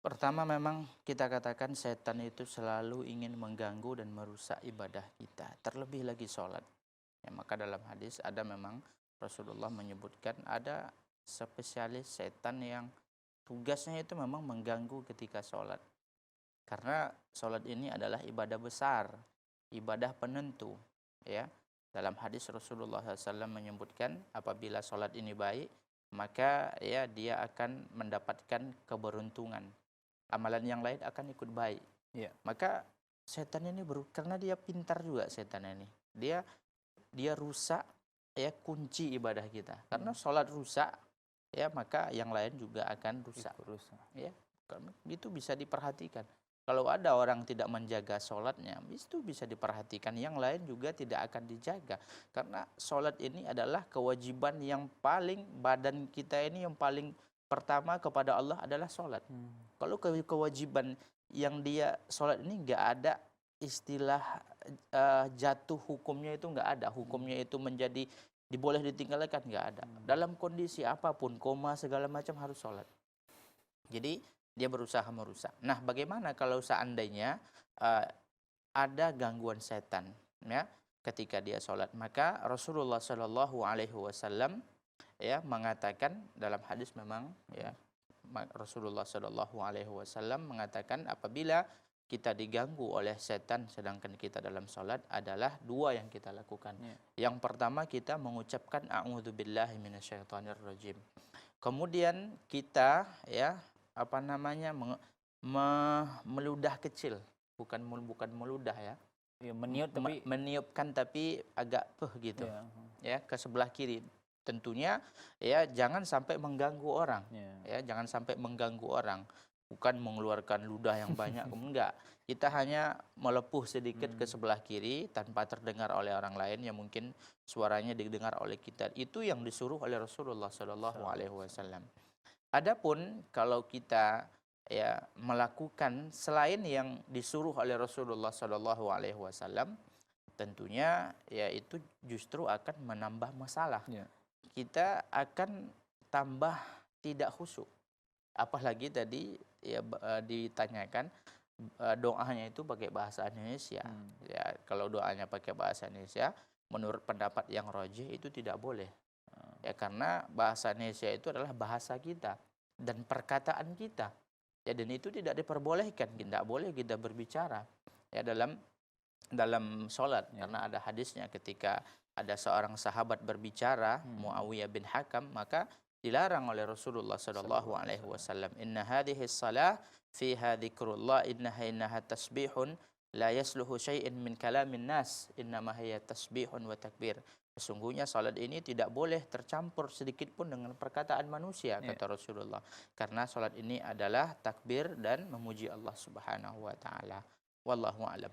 Pertama memang kita katakan setan itu selalu ingin mengganggu dan merusak ibadah kita, terlebih lagi sholat. Ya, maka dalam hadis ada memang Rasulullah menyebutkan ada spesialis setan yang tugasnya itu memang mengganggu ketika sholat. Karena sholat ini adalah ibadah besar, ibadah penentu. Ya, dalam hadis Rasulullah SAW menyebutkan apabila sholat ini baik, maka ya dia akan mendapatkan keberuntungan. Amalan yang lain akan ikut baik. Iya. Maka setan ini karena dia pintar juga setan ini. Dia rusak ya kunci ibadah kita. Karena sholat rusak ya maka yang lain juga akan rusak. Ikut rusak. Ya, karena itu bisa diperhatikan. Kalau ada orang tidak menjaga sholatnya, itu bisa diperhatikan. Yang lain juga tidak akan dijaga. Karena sholat ini adalah kewajiban yang paling, badan kita ini yang paling pertama kepada Allah adalah sholat. Kalau kewajiban yang dia sholat ini nggak ada istilah jatuh hukumnya itu nggak ada. Hukumnya itu menjadi diboleh ditinggalkan nggak ada. Dalam kondisi apapun, koma segala macam harus sholat. Jadi dia berusaha merusak. Nah, bagaimana kalau seandainya ada gangguan setan, ya, ketika dia sholat? Maka Rasulullah Shallallahu Alaihi Wasallam ya mengatakan dalam hadis memang ya Rasulullah Shallallahu Alaihi Wasallam mengatakan apabila kita diganggu oleh setan sedangkan kita dalam sholat adalah dua yang kita lakukan. Yang pertama kita mengucapkan a'udzubillahi minasyaitonirrajim. Kemudian kita ya meludah kecil, bukan meludah ya. Ya, Meniupkan tapi agak gitu. Ya, ke sebelah kiri. Tentunya ya jangan sampai mengganggu orang. Ya, jangan sampai mengganggu orang. Bukan mengeluarkan ludah yang banyak, enggak. Kita hanya melepuh sedikit ke sebelah kiri tanpa terdengar oleh orang lain yang mungkin suaranya didengar oleh kita. Itu yang disuruh oleh Rasulullah Shallallahu Alaihi Wasallam. Adapun kalau kita ya melakukan selain yang disuruh oleh Rasulullah Shallallahu Alaihi Wasallam, tentunya ya itu justru akan menambah masalah. Kita akan tambah tidak khusyuk. Apalagi tadi ya ditanyakan doanya itu pakai bahasa Indonesia. Ya kalau doanya pakai bahasa Indonesia, menurut pendapat yang rajih itu tidak boleh. Ya karena bahasa Indonesia itu adalah bahasa kita dan perkataan kita. Ya dan itu tidak diperbolehkan, tidak boleh kita berbicara ya dalam sholat karena ada hadisnya ketika ada seorang sahabat berbicara Muawiyah bin Hakam maka dilarang oleh Rasulullah Shallallahu Alaihi Wasallam. Inna hadhihi salah fiha dzikrullah innaha tasbihun la yasluhu syai'in min kalamin nas innama hiya tasbihun wa takbir. Sesungguhnya salat ini tidak boleh tercampur sedikit pun dengan perkataan manusia, kata Rasulullah. Karena salat ini adalah takbir dan memuji Allah Subhanahu wa taala. Wallahu a'lam.